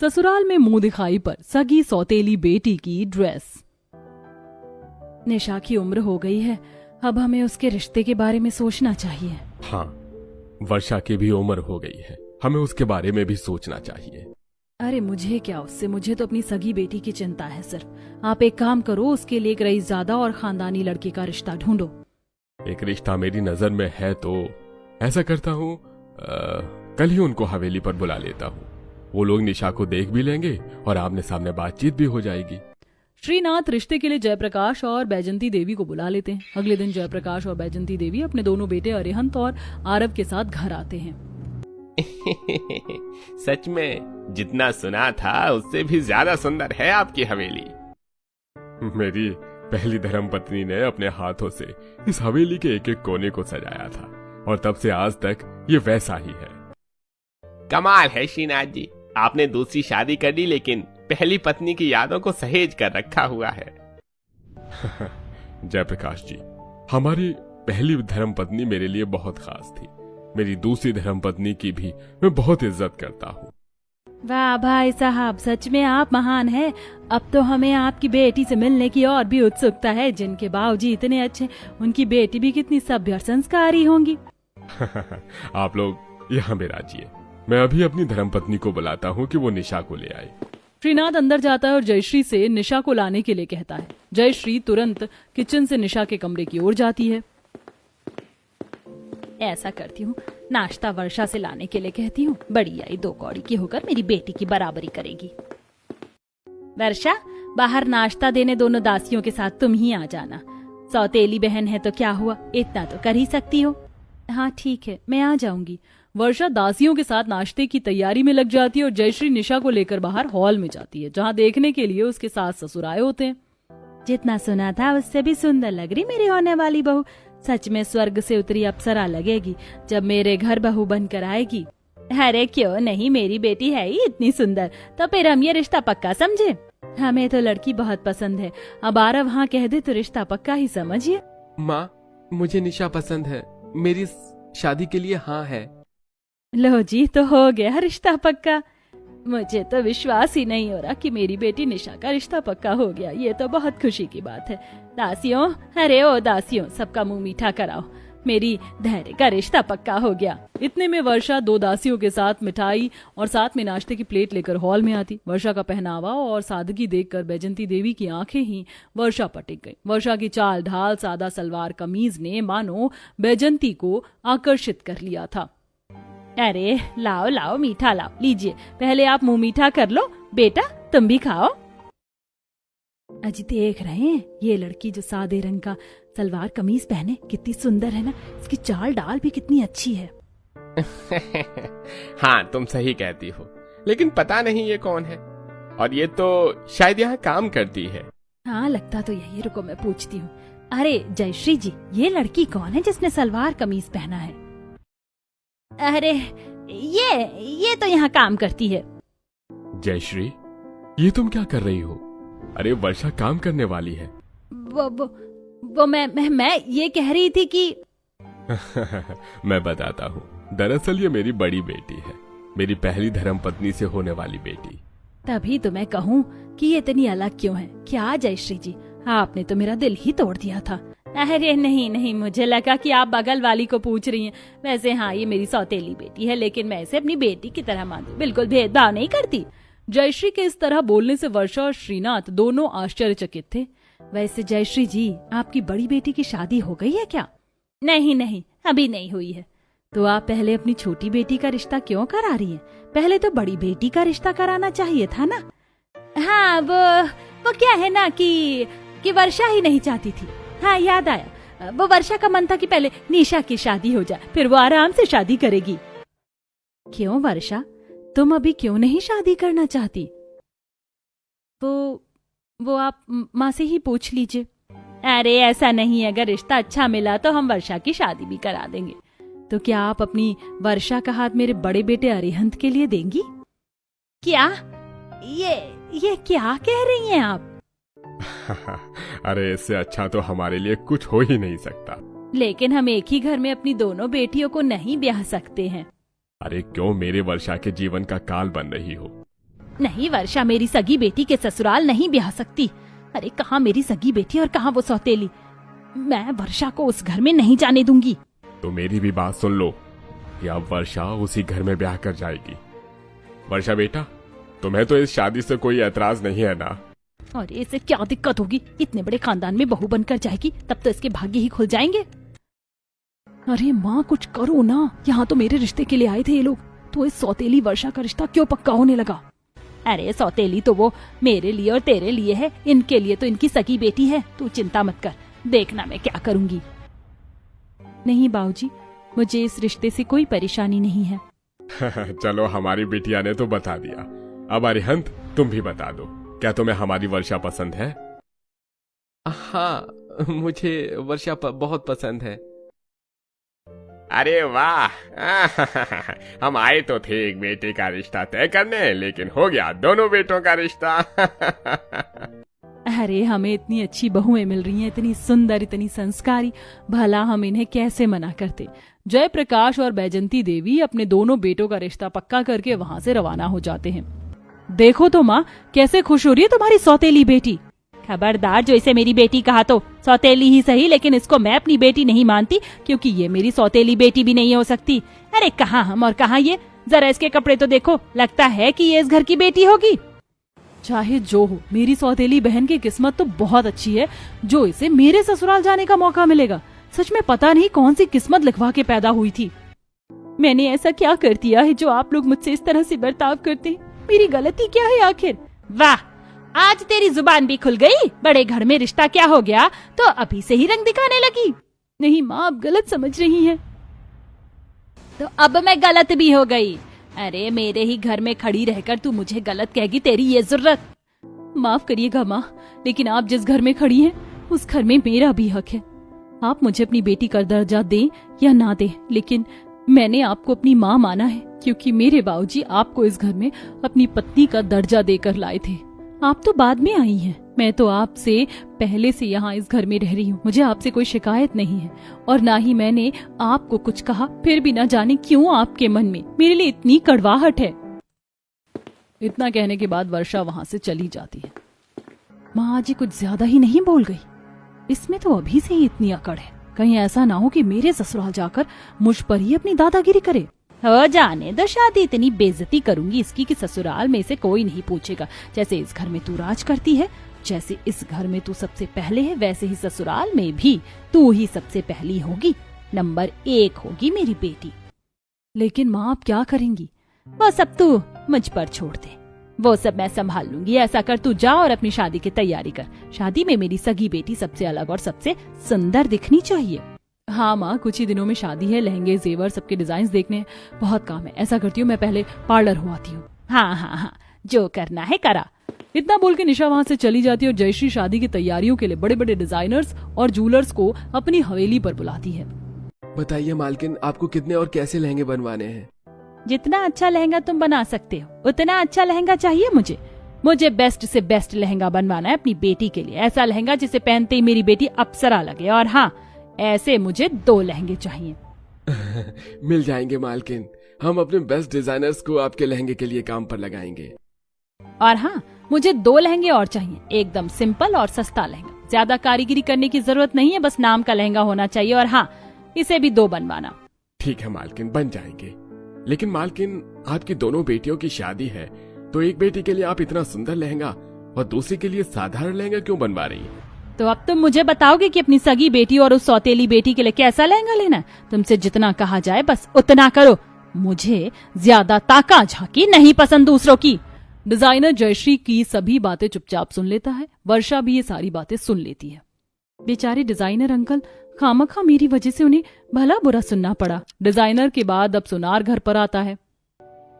ससुराल में मुंह दिखाई पर सगी सौतेली बेटी की ड्रेस। निशा की उम्र हो गई है, अब हमें उसके रिश्ते के बारे में सोचना चाहिए। हाँ, वर्षा की भी उम्र हो गई है, हमें उसके बारे में भी सोचना चाहिए। अरे मुझे क्या उससे, मुझे तो अपनी सगी बेटी की चिंता है सिर्फ। आप एक काम करो, उसके लिए एक रईसज़ादा और खानदानी लड़के का रिश्ता ढूंढो। एक रिश्ता मेरी नजर में है तो ऐसा करता हूँ, कल ही उनको हवेली पर बुला लेता हूँ। वो लोग निशा को देख भी लेंगे और आमने सामने बातचीत भी हो जाएगी। श्रीनाथ रिश्ते के लिए जयप्रकाश और बैजंती देवी को बुला लेते हैं। अगले दिन जयप्रकाश और बैजंती देवी अपने दोनों बेटे अरिहंत और आरव के साथ घर आते हैं। सच में जितना सुना था उससे भी ज्यादा सुंदर है आपकी हवेली। मेरी पहली धर्मपत्नी ने अपने हाथों से इस हवेली के एक एक कोने को सजाया था और तब से आज तक ये वैसा ही है। कमाल है श्रीनाथ जी, आपने दूसरी शादी कर ली लेकिन पहली पत्नी की यादों को सहेज कर रखा हुआ है। जयप्रकाश जी, हमारी पहली धर्मपत्नी मेरे लिए बहुत खास थी। मेरी दूसरी धर्मपत्नी की भी मैं बहुत इज्जत करता हूँ। वाह भाई साहब, सच में आप महान हैं। अब तो हमें आपकी बेटी से मिलने की और भी उत्सुकता है। जिनके बाबूजी इतने अच्छे, उनकी बेटी भी कितनी सभ्य और संस्कारी होंगी। आप लोग यहाँ में राजिए, मैं अभी अपनी धर्मपत्नी को बुलाता हूँ कि वो निशा को ले आए। श्रीनाथ अंदर जाता है और जयश्री से निशा को लाने के लिए कहता है। जयश्री तुरंत किचन से निशा के कमरे की ओर जाती है। ऐसा करती हूँ, नाश्ता वर्षा से लाने के लिए कहती हूँ। बड़ी आई 2 कौड़ी की होकर मेरी बेटी की बराबरी करेगी। वर्षा, बाहर नाश्ता देने दोनों दासियों के साथ तुम ही आ जाना। सौतेली बहन है तो क्या हुआ, इतना तो कर ही सकती हो। हाँ ठीक है, मैं आ जाऊंगी। वर्षा दासियों के साथ नाश्ते की तैयारी में लग जाती है और जयश्री निशा को लेकर बाहर हॉल में जाती है, जहाँ देखने के लिए उसके सास ससुर आए होते हैं। जितना सुना था उससे भी सुंदर लग रही मेरी होने वाली बहू। सच में स्वर्ग से उतरी अप्सरा लगेगी जब मेरे घर बहू बनकर आएगी। अरे क्यों नहीं, मेरी बेटी है ही इतनी सुंदर, तो फिर हम ये रिश्ता पक्का समझे। हमें तो लड़की बहुत पसंद है, अब आरव हाँ कह दे तो रिश्ता पक्का ही समझिए। माँ, मुझे निशा पसंद है, मेरी शादी के लिए हाँ है। लो जी, तो हो गया रिश्ता पक्का। मुझे तो विश्वास ही नहीं हो रहा कि मेरी बेटी निशा का रिश्ता पक्का हो गया। ये तो बहुत खुशी की बात है। दासियों, अरे ओ दासियों, सबका मुंह मीठा कराओ, मेरी धैर्य का रिश्ता पक्का हो गया। इतने में वर्षा 2 दासियों के साथ मिठाई और साथ में नाश्ते की प्लेट लेकर हॉल में आती। वर्षा का पहनावा और सादगी देखकर बैजंती देवी की आंखें ही वर्षा पर टिक गई। वर्षा की चाल ढाल, सादा सलवार कमीज ने मानो बैजंती को आकर्षित कर लिया था। अरे लाओ लाओ, मीठा लाओ, लीजिए, पहले आप मुंह मीठा कर लो। बेटा तुम भी खाओ। अजी देख रहे हैं, ये लड़की जो सादे रंग का सलवार कमीज पहने कितनी सुंदर है ना, इसकी चाल डाल भी कितनी अच्छी है। हाँ तुम सही कहती हो, लेकिन पता नहीं ये कौन है, और ये तो शायद यहाँ काम करती है। हाँ लगता तो यही, रुको मैं पूछती हूँ। अरे जयश्री जी, ये लड़की कौन है जिसने सलवार कमीज पहना है? अरे ये तो यहाँ काम करती है। जयश्री, ये तुम क्या कर रही हो? अरे वर्षा काम करने वाली है। वो मैं ये कह रही थी कि मैं बताता हूँ, दरअसल ये मेरी बड़ी बेटी है, मेरी पहली धर्मपत्नी से होने वाली बेटी। तभी तो मैं कहूँ कि ये इतनी अलग क्यों है। क्या जयश्री जी, आपने तो मेरा दिल ही तोड़ दिया था। अरे नहीं नहीं, मुझे लगा कि आप बगल वाली को पूछ रही हैं। वैसे हाँ, ये मेरी सौतेली बेटी है, लेकिन मैं इसे अपनी बेटी की तरह मानती, बिल्कुल भेदभाव नहीं करती। जयश्री के इस तरह बोलने से वर्षा और श्रीनाथ दोनों आश्चर्यचकित थे। वैसे जयश्री जी, आपकी बड़ी बेटी की शादी हो गई है क्या? नहीं नहीं, अभी नहीं हुई है। तो आप पहले अपनी छोटी बेटी का रिश्ता क्यों करा रही हैं? पहले तो बड़ी बेटी का रिश्ता कराना चाहिए था ना। हाँ वो क्या है ना कि वर्षा ही नहीं चाहती थी। हाँ याद आया, वो वर्षा का मन था कि पहले निशा की शादी हो जाए, फिर वो आराम से शादी करेगी। क्यों वर्षा, तुम अभी क्यों नहीं शादी करना चाहती? वो आप माँ से ही पूछ लीजिए। अरे ऐसा नहीं, अगर रिश्ता अच्छा मिला तो हम वर्षा की शादी भी करा देंगे। तो क्या आप अपनी वर्षा का हाथ मेरे बड़े बेटे अरिहंत के लिए देंगी? क्या ये क्या कह रही हैं आप? अरे इससे अच्छा तो हमारे लिए कुछ हो ही नहीं सकता। लेकिन हम एक ही घर में अपनी दोनों बेटियों को नहीं ब्याह सकते हैं। अरे क्यों मेरे वर्षा के जीवन का काल बन रही हो? नहीं वर्षा मेरी सगी बेटी के ससुराल नहीं ब्याह सकती। अरे कहाँ मेरी सगी बेटी और कहाँ वो सौतेली। मैं वर्षा को उस घर में नहीं जाने दूंगी। तो मेरी भी बात सुन लो कि अब वर्षा उसी घर में ब्याह कर जाएगी। वर्षा बेटा, तुम्हें तो इस शादी से कोई ऐतराज नहीं है ना? और इसे क्या दिक्कत होगी? इतने बड़े खानदान में बहू बनकर जाएगी, तब तो इसके भाग्य ही खुल जाएंगे। अरे माँ कुछ करो ना, यहाँ तो मेरे रिश्ते के लिए आए थे ये लोग, तो इस सौतेली वर्षा का रिश्ता क्यों पक्का होने लगा? अरे सौतेली तो वो मेरे लिए और तेरे लिए है, इनके लिए तो इनकी सगी बेटी है। तू चिंता मत कर, देखना मैं क्या करूंगी। नहीं बाबूजी, मुझे इस रिश्ते से कोई परेशानी नहीं है। चलो हमारी बिटिया ने तो बता दिया, अब अरिहंत तुम भी बता दो, क्या तुम्हें हमारी वर्षा पसंद है? हाँ, मुझे वर्षा बहुत पसंद है। अरे वाह हम आए तो थे एक बेटे का रिश्ता तय करने, लेकिन हो गया दोनों बेटों का रिश्ता। अरे हमें इतनी अच्छी बहुएं मिल रही हैं, इतनी सुंदर, इतनी संस्कारी, भला हम इन्हें कैसे मना करते। जयप्रकाश और बैजंती देवी अपने दोनों बेटों का रिश्ता पक्का करके वहां से रवाना हो जाते हैं। देखो तो माँ कैसे खुश हो रही है तुम्हारी सौतेली बेटी। खबरदार, जो इसे मेरी बेटी कहा तो सौतेली ही सही, लेकिन इसको मैं अपनी बेटी नहीं मानती, क्योंकि ये मेरी सौतेली बेटी भी नहीं हो सकती। अरे कहाँ हम और कहाँ ये, जरा इसके कपड़े तो देखो, लगता है कि ये इस घर की बेटी होगी। चाहे जो हो, मेरी सौतेली बहन की किस्मत तो बहुत अच्छी है जो इसे मेरे ससुराल जाने का मौका मिलेगा। सच में पता नहीं कौन सी किस्मत लिखवा के पैदा हुई थी। मैंने ऐसा क्या कर दिया है जो आप लोग मुझसे इस तरह से बर्ताव करते हैं? मेरी गलती क्या है आखिर? वाह, आज तेरी जुबान भी खुल गई। बड़े घर में रिश्ता क्या हो गया तो अभी से ही रंग दिखाने लगी। नहीं माँ, आप गलत समझ रही हैं। तो अब मैं गलत भी हो गई। अरे मेरे ही घर में खड़ी रहकर तू मुझे गलत कहेगी, तेरी ये जरूरत? माफ करिएगा माँ, लेकिन आप जिस घर में खड़ी हैं उस घर में मेरा भी हक है। आप मुझे अपनी बेटी का दर्जा दें या ना दें, लेकिन मैंने आपको अपनी माँ माना है, क्योंकि मेरे बाबूजी आपको इस घर में अपनी पत्नी का दर्जा देकर लाए थे। आप तो बाद में आई हैं, मैं तो आपसे पहले से यहाँ इस घर में रह रही हूँ। मुझे आपसे कोई शिकायत नहीं है, और ना ही मैंने आपको कुछ कहा, फिर भी ना जाने क्यों आपके मन में मेरे लिए इतनी कड़वाहट है। इतना कहने के बाद वर्षा वहां से चली जाती है। माँ जी कुछ ज्यादा ही नहीं बोल गई? इसमें तो अभी से ही इतनी अकड़ है, कहीं ऐसा ना हो कि मेरे ससुराल जाकर मुझ पर ही अपनी दादागिरी करे। हो जाने दो शादी, इतनी बेइज्जती करूंगी इसकी कि ससुराल में इसे कोई नहीं पूछेगा। जैसे इस घर में तू राज करती है, जैसे इस घर में तू सबसे पहले है, वैसे ही ससुराल में भी तू ही सबसे पहली होगी। नंबर 1 होगी मेरी बेटी। लेकिन माँ आप क्या करेंगी? वो सब तू मुझ पर छोड़ दे, वो सब मैं संभाल लूंगी। ऐसा कर, तू जा और अपनी शादी की तैयारी कर। शादी में मेरी सगी बेटी सबसे अलग और सबसे सुंदर दिखनी चाहिए। हाँ माँ, कुछ ही दिनों में शादी है, लहंगे जेवर सबके डिजाइन देखने हैं, बहुत काम है। ऐसा करती हूँ, मैं पहले पार्लर हो आती हूँ। हाँ हाँ हाँ, जो करना है करा। इतना बोल के निशा वहाँ से चली जाती है और जयश्री शादी की तैयारियों के लिए बड़े बड़े डिजाइनर्स और जूलर्स को अपनी हवेली पर बुलाती है। बताइए मालकिन, आपको कितने और कैसे लहंगे बनवाने हैं? जितना अच्छा लहंगा तुम बना सकते हो उतना अच्छा लहंगा चाहिए मुझे। मुझे बेस्ट से बेस्ट लहंगा बनवाना है अपनी बेटी के लिए, ऐसा लहंगा जिसे पहनते ही मेरी बेटी अप्सरा लगे। और हाँ, ऐसे मुझे 2 लहंगे चाहिए। मिल जाएंगे मालकिन, हम अपने बेस्ट डिजाइनर्स को आपके लहंगे के लिए काम पर लगाएंगे। और हाँ, मुझे 2 लहंगे और चाहिए, एकदम सिंपल और सस्ता लहंगा। ज्यादा कारीगरी करने की जरूरत नहीं है, बस नाम का लहंगा होना चाहिए। और हाँ, इसे भी 2 बनवाना। ठीक है मालकिन, बन जाएंगे। लेकिन मालकिन, आपकी दोनों बेटियों की शादी है, तो एक बेटी के लिए आप इतना सुंदर लहंगा और दूसरी के लिए साधारण लहंगा क्यों बनवा रही है? तो अब तुम मुझे बताओगे कि अपनी सगी बेटी और उस सौतेली बेटी के लिए कैसा लहंगा लेना है? तुमसे जितना कहा जाए बस उतना करो। मुझे ज्यादा ताका झांकी नहीं पसंद दूसरों की। डिजाइनर जयश्री की सभी बातें चुपचाप सुन लेता है। वर्षा भी ये सारी बातें सुन लेती है। बेचारे डिजाइनर अंकल, खामखा मेरी वजह से उन्हें भला बुरा सुनना पड़ा। डिजाइनर के बाद अब सुनार घर पर आता है।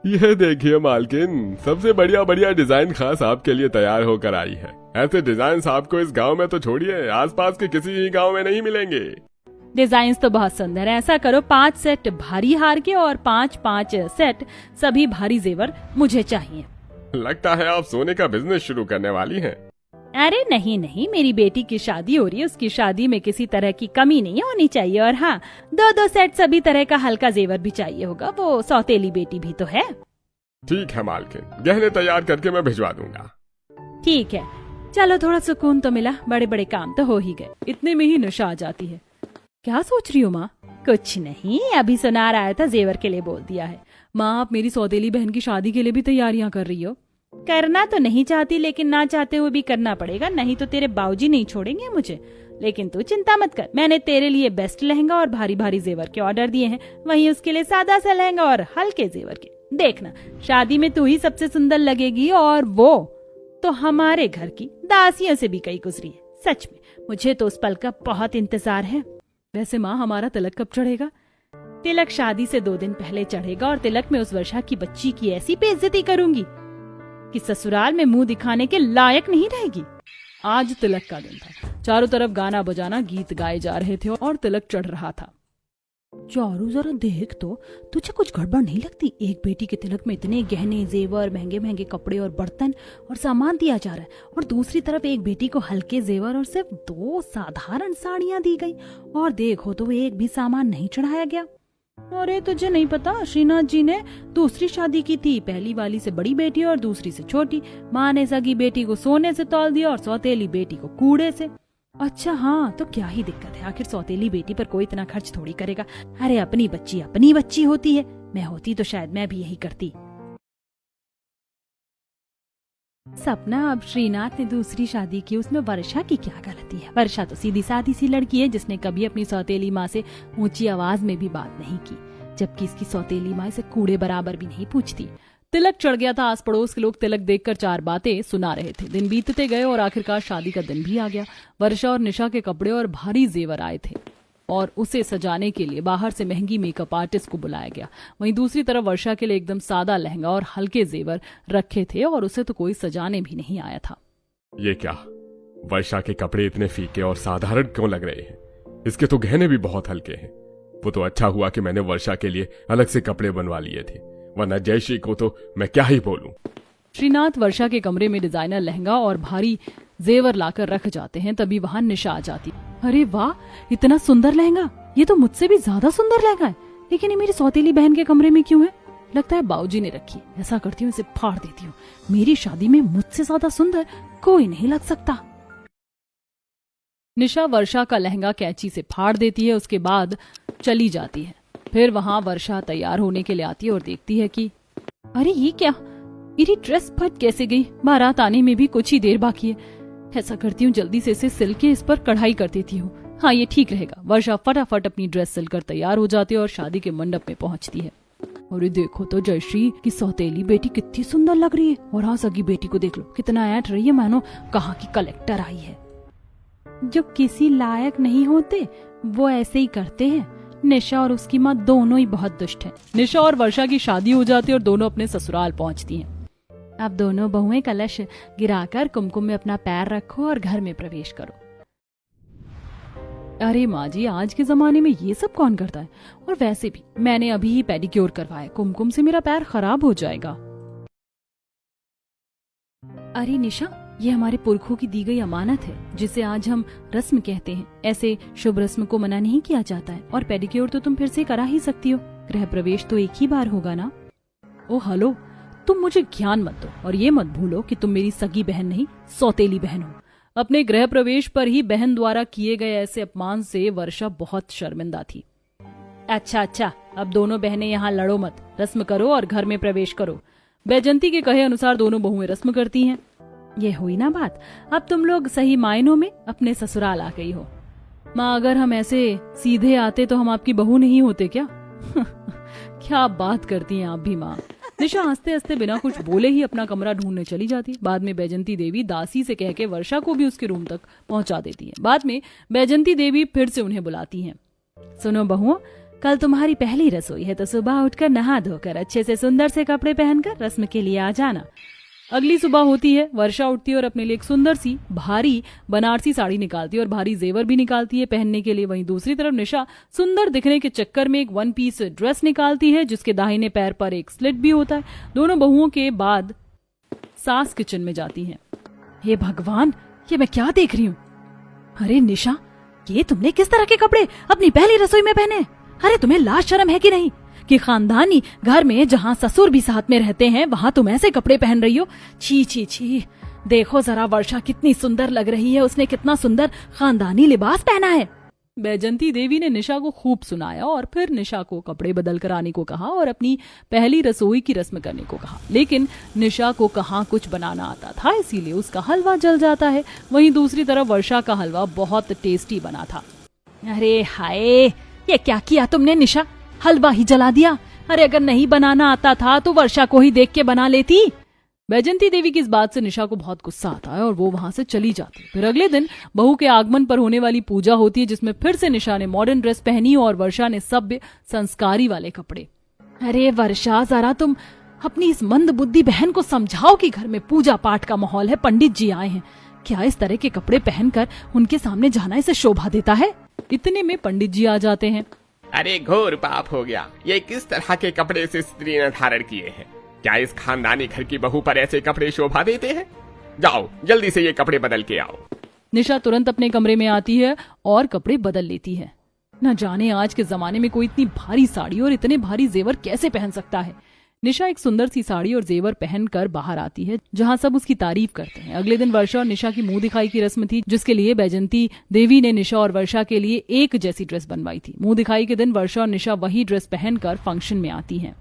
यह देखिए मालकिन, सबसे बढ़िया बढ़िया डिजाइन खास आपके लिए तैयार होकर आई है। ऐसे डिजाइन आपको इस गांव में तो छोड़िए, आसपास के किसी ही गांव में नहीं मिलेंगे। डिजाइन तो बहुत सुंदर है। ऐसा करो, 5 सेट भारी हार के और 5 सेट सभी भारी जेवर मुझे चाहिए। लगता है आप सोने का बिजनेस शुरू करने वाली हैं। अरे नहीं नहीं, मेरी बेटी की शादी हो रही है, उसकी शादी में किसी तरह की कमी नहीं होनी चाहिए। और हाँ, 2 सेट सभी तरह का हल्का जेवर भी चाहिए होगा, वो सौतेली बेटी भी तो है। ठीक है मालकिन, गहने तैयार करके मैं भिजवा दूंगा। ठीक है, चलो थोड़ा सुकून तो मिला, बड़े बड़े काम तो हो ही गए। इतने में ही निशा आ जाती है। क्या सोच रही हो माँ? कुछ नहीं, अभी सुनार आया था, जेवर के लिए बोल दिया है। माँ, आप मेरी सौतेली बहन की शादी के लिए भी तैयारियां कर रही हो? करना तो नहीं चाहती, लेकिन ना चाहते हुए भी करना पड़ेगा, नहीं तो तेरे बाबूजी नहीं छोड़ेंगे मुझे। लेकिन तू चिंता मत कर, मैंने तेरे लिए बेस्ट लहंगा और भारी भारी जेवर के ऑर्डर दिए हैं, वहीं उसके लिए सादा सा लहंगा और हल्के जेवर के। देखना, शादी में तू ही सबसे सुंदर लगेगी, और वो तो हमारे घर की दासियों से भी कई गुजरी है। सच में मुझे तो उस पल का बहुत इंतजार है। वैसे माँ, हमारा तिलक कब चढ़ेगा? तिलक शादी से 2 दिन पहले चढ़ेगा, और तिलक में उस वर्षा की बच्ची की ऐसी बेइज्जती करूंगी कि ससुराल में मुंह दिखाने के लायक नहीं रहेगी। आज तिलक का दिन था, चारों तरफ गाना बजाना, गीत गाए जा रहे थे और तिलक चढ़ रहा था। चारू, जरा देख तो, तुझे कुछ गड़बड़ नहीं लगती? एक बेटी के तिलक में इतने गहने, जेवर, महंगे महंगे कपड़े और बर्तन और सामान दिया जा रहा है, और दूसरी तरफ एक बेटी को हल्के जेवर और सिर्फ 2 साधारण साड़ियां दी गई, और देखो तो एक भी सामान नहीं चढ़ाया गया। अरे तुझे नहीं पता, श्रीनाथ जी ने दूसरी शादी की थी, पहली वाली से बड़ी बेटी और दूसरी से छोटी। माँ ने सगी बेटी को सोने से तौल दिया और सौतेली बेटी को कूड़े से। अच्छा हाँ, तो क्या ही दिक्कत है, आखिर सौतेली बेटी पर कोई इतना खर्च थोड़ी करेगा। अरे अपनी बच्ची होती है, मैं होती तो शायद मैं भी यही करती। सपना, अब श्रीनाथ ने दूसरी शादी की, उसमें वर्षा की क्या गलती है? वर्षा तो सीधी सादी सी लड़की है, जिसने कभी अपनी सौतेली माँ से ऊंची आवाज में भी बात नहीं की, जबकि इसकी सौतेली माँ इसे कूड़े बराबर भी नहीं पूछती। तिलक चढ़ गया था, आस पड़ोस के लोग तिलक देखकर 4 बातें सुना रहे थे। दिन बीतते गए और आखिरकार शादी का दिन भी आ गया। वर्षा और निशा के कपड़े और भारी जेवर आए थे, और उसे सजाने के लिए बाहर से महंगी मेकअप आर्टिस्ट को बुलाया गया। वहीं दूसरी तरफ वर्षा के लिए एकदम सादा लहंगा और हल्के जेवर रखे थे, और उसे तो कोई सजाने भी नहीं आया था। ये क्या, वर्षा के कपड़े इतने फीके और साधारण क्यों लग रहे हैं? इसके तो गहने भी बहुत हल्के हैं। वो तो अच्छा हुआ कि मैंने वर्षा के लिए अलग से कपड़े बनवा लिए थे, वरना जयश्री को तो मैं क्या ही बोलूं। श्रीनाथ वर्षा के कमरे में डिजाइनर लहंगा और भारी जेवर लाकर रख जाते हैं, तभी वहां निशा आ जाती। अरे वाह, इतना सुंदर लहंगा, ये तो मुझसे भी ज्यादा सुंदर लहंगा है, लेकिन ये मेरी सौतेली बहन के कमरे में क्यों है? लगता है बाबूजी ने रखी। ऐसा करती हूँ, इसे फाड़ देती हूँ। मेरी शादी में मुझसे ज्यादा सुंदर कोई नहीं लग सकता। निशा वर्षा का लहंगा कैंची से फाड़ देती है, उसके बाद चली जाती है। फिर वहां वर्षा तैयार होने के लिए आती है और देखती है कि अरे ये क्या, मेरी ड्रेस फट कैसे गई? बारात आने में भी कुछ ही देर बाकी है। ऐसा करती हूँ, जल्दी से इसे सिल के इस पर कढ़ाई कर देती हूँ। हाँ, ये ठीक रहेगा। वर्षा फटाफट अपनी ड्रेस सिलकर तैयार हो जाती है और शादी के मंडप में पहुंचती है। और देखो तो जयश्री की सौतेली बेटी कितनी सुंदर लग रही है, और हाँ, सगी बेटी को देख लो, कितना ऐठ रही है, मानो कहाँ की कलेक्टर आई है। जो किसी लायक नहीं होते वो ऐसे ही करते हैं। निशा और उसकी माँ दोनों ही बहुत दुष्ट हैं। निशा और वर्षा की शादी हो जाती है और दोनों अपने ससुराल पहुंचती हैं। अब दोनों बहुएं कलश गिराकर कुमकुम में अपना पैर रखो और घर में प्रवेश करो। अरे माँ जी, आज के जमाने में ये सब कौन करता है? और वैसे भी मैंने अभी ही पेडिक्योर करवाया, कुमकुम से मेरा पैर खराब हो जाएगा। अरे निशा, ये हमारे पुरखों की दी गई अमानत है, जिसे आज हम रस्म कहते हैं। ऐसे शुभ रस्म को मना नहीं किया जाता है, और पेडिक्योर तो तुम फिर से करा ही सकती हो। गृह प्रवेश तो एक ही बार होगा ना। ओ हेलो, तुम मुझे ज्ञान मत दो, और ये मत भूलो कि तुम मेरी सगी बहन नहीं, सौतेली बहन हो। अपने गृह प्रवेश पर ही बहन द्वारा किए गए ऐसे अपमान से वर्षा बहुत शर्मिंदा थी। अच्छा, अब दोनों बहनें यहाँ लड़ो मत, रस्म करो और घर में प्रवेश करो। बैजंती के कहे अनुसार दोनों बहुएं रस्म करती हैं। ये हुई ना बात, अब तुम लोग सही मायनों में अपने ससुराल आ गई हो। माँ, अगर हम ऐसे सीधे आते तो हम आपकी बहू नहीं होते क्या? क्या बात करती हैं आप भी माँ। निशा हंसते हंसते बिना कुछ बोले ही अपना कमरा ढूंढने चली जाती। बाद में बैजंती देवी दासी से कह के वर्षा को भी उसके रूम तक पहुंचा देती है। बाद में बैजंती देवी फिर से उन्हें बुलाती हैं। सुनो बहुओं, कल तुम्हारी पहली रसोई है, तो सुबह उठकर नहा धोकर अच्छे से सुंदर से कपड़े पहनकर रस्म के लिए आ जाना। अगली सुबह होती है, वर्षा उठती है और अपने लिए एक सुंदर सी भारी बनारसी साड़ी निकालती है और भारी जेवर भी निकालती है पहनने के लिए। वहीं दूसरी तरफ निशा सुंदर दिखने के चक्कर में एक 1 पीस ड्रेस निकालती है, जिसके दाहिने पैर पर एक स्लिट भी होता है। दोनों बहुओं के बाद सास किचन में जाती हैं। हे भगवान, ये मैं क्या देख रही हूँ? अरे निशा, ये तुमने किस तरह के कपड़े अपनी पहली रसोई में पहने? अरे तुम्हें लाज शर्म है कि नहीं? कि खानदानी घर में जहाँ ससुर भी साथ में रहते हैं वहाँ तुम ऐसे कपड़े पहन रही हो। छी छी छी, देखो जरा वर्षा कितनी सुंदर लग रही है, उसने कितना सुंदर खानदानी लिबास पहना है। बैजंती देवी ने निशा को खूब सुनाया और फिर निशा को कपड़े बदल कर आने को कहा और अपनी पहली रसोई की रस्म करने को कहा। लेकिन निशा को कहाँ कुछ बनाना आता था, इसीलिए उसका हलवा जल जाता है। वहीं दूसरी तरफ वर्षा का हलवा बहुत टेस्टी बना था। अरे हाय, ये क्या किया तुमने निशा, हलवा ही जला दिया। अरे अगर नहीं बनाना आता था तो वर्षा को ही देख के बना लेती। बैजंती देवी की इस बात से निशा को बहुत गुस्सा आता है और वो वहां से चली जाती है। फिर अगले दिन बहू के आगमन पर होने वाली पूजा होती है, जिसमें फिर से निशा ने मॉडर्न ड्रेस पहनी और वर्षा ने सभ्य संस्कारी वाले कपड़े। अरे वर्षा, जरा तुम अपनी इस मंद बुद्धि बहन को समझाओ कि घर में पूजा पाठ का माहौल है, पंडित जी आए हैं, क्या इस तरह के कपड़े पहनकर उनके सामने जाना इसे शोभा देता है। इतने में पंडित जी आ जाते हैं। अरे घोर पाप हो गया, ये किस तरह के कपड़े से स्त्री ने धारण किए हैं? क्या इस खानदानी घर की बहू पर ऐसे कपड़े शोभा देते हैं? जाओ जल्दी से ये कपड़े बदल के आओ। निशा तुरंत अपने कमरे में आती है और कपड़े बदल लेती है। न जाने आज के जमाने में कोई इतनी भारी साड़ी और इतने भारी जेवर कैसे पहन सकता है। निशा एक सुंदर सी साड़ी और जेवर पहनकर बाहर आती है, जहां सब उसकी तारीफ करते हैं। अगले दिन वर्षा और निशा की मुंह दिखाई की रस्म थी, जिसके लिए बैजंती देवी ने निशा और वर्षा के लिए एक जैसी ड्रेस बनवाई थी। मुंह दिखाई के दिन वर्षा और निशा वही ड्रेस पहनकर फंक्शन में आती हैं।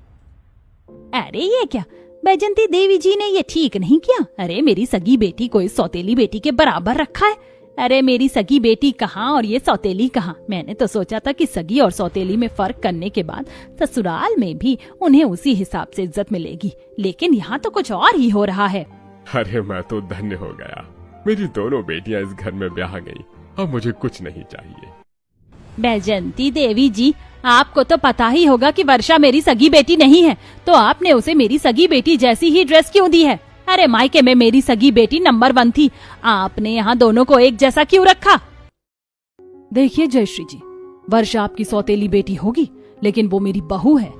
अरे ये क्या, बैजंती देवी जी ने ये ठीक नहीं किया। अरे मेरी सगी बेटी को इस सौतेली बेटी के बराबर रखा है। अरे मेरी सगी बेटी कहाँ और ये सौतेली कहाँ? मैंने तो सोचा था कि सगी और सौतेली में फर्क करने के बाद ससुराल में भी उन्हें उसी हिसाब से इज्जत मिलेगी, लेकिन यहाँ तो कुछ और ही हो रहा है। अरे मैं तो धन्य हो गया, मेरी दोनों बेटियां इस घर में ब्याह गई, अब मुझे कुछ नहीं चाहिए। बैजंती देवी जी, आपको तो पता ही होगा कि वर्षा मेरी सगी बेटी नहीं है, तो आपने उसे मेरी सगी बेटी जैसी ही ड्रेस क्यों दी है? अरे मायके में मेरी सगी बेटी नंबर 1 थी, आपने यहाँ दोनों को एक जैसा क्यों रखा? देखिए जयश्री जी, वर्षा आपकी सौतेली बेटी होगी, लेकिन वो मेरी बहू है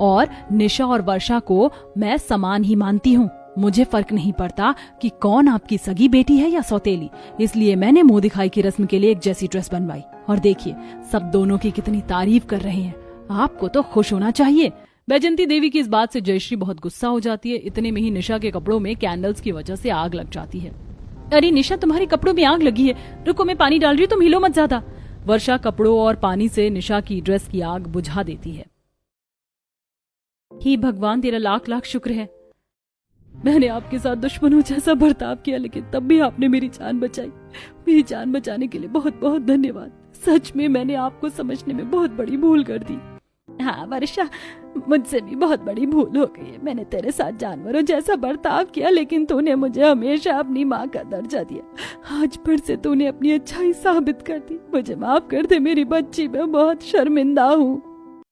और निशा और वर्षा को मैं समान ही मानती हूँ। मुझे फर्क नहीं पड़ता कि कौन आपकी सगी बेटी है या सौतेली, इसलिए मैंने मुंह दिखाई की रस्म के लिए एक जैसी ड्रेस बनवाई। और देखिए सब दोनों की कितनी तारीफ कर रहे हैं, आपको तो खुश होना चाहिए। बैजंती देवी की इस बात से जयश्री बहुत गुस्सा हो जाती है। इतने में ही निशा के कपड़ों में कैंडल्स की वजह से आग लग जाती है। अरे निशा, तुम्हारे कपड़ों में आग लगी है, रुको मैं पानी डाल रही हूँ, तुम हिलो मत ज्यादा। वर्षा कपड़ों और पानी से निशा की ड्रेस की आग बुझा देती है। हे भगवान, तेरा लाख लाख शुक्र है, मैंने आपके साथ दुश्मनों जैसा बर्ताव किया, लेकिन तब भी आपने मेरी जान बचाई। मेरी जान बचाने के लिए बहुत बहुत धन्यवाद। सच में मैंने आपको समझने में बहुत बड़ी भूल कर दी। हाँ वर्षा, मुझसे भी बहुत बड़ी भूल हो गई है। मैंने तेरे साथ जानवरों जैसा बर्ताव किया, लेकिन तूने मुझे हमेशा अपनी माँ का दर्जा दिया। आज फिर से तूने अपनी अच्छाई साबित कर दी। मुझे माफ कर दे मेरी बच्ची, मैं बहुत शर्मिंदा हूँ।